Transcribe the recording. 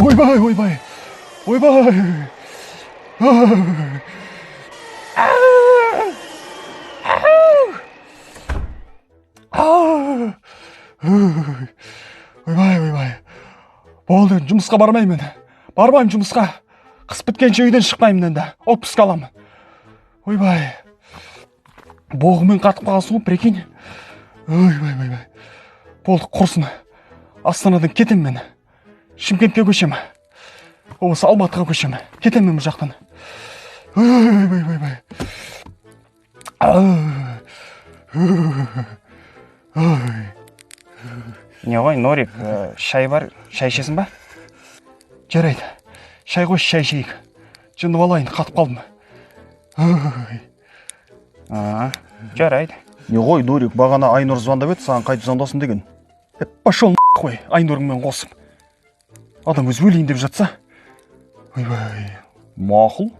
ойбай, ойбай, ойбай. Ойбай, ойбай. Болды, жұмысқа бармаймын. Бармаймын жұмысқа. Қыс біткенше үйден шықпаймын енді. Отпуск аламын. Ойбай. Боғымен қатып қалсын, прикинь. Ойбай, ойбай. Болды, құрсын. Астанадан кетем мен. Шымкентке көшем. Осы Алматыға көшем. Кетем мен бұл жақтан. Ойбай, ойбай. Не ғой, Норик, шай бар, шай ішесің ба? Жарайды. Шай қойшы, шай ішейік. Жынып алайын, қатып қалдым. Жарайды. Не ғой, Норик, бағана Айнұр звондап еді, саған қайтып звондасым деген. Пошел қой, Айнұрыңмен қосып. Адам өз өлейін деп жатса. Ойбай. Мақұл.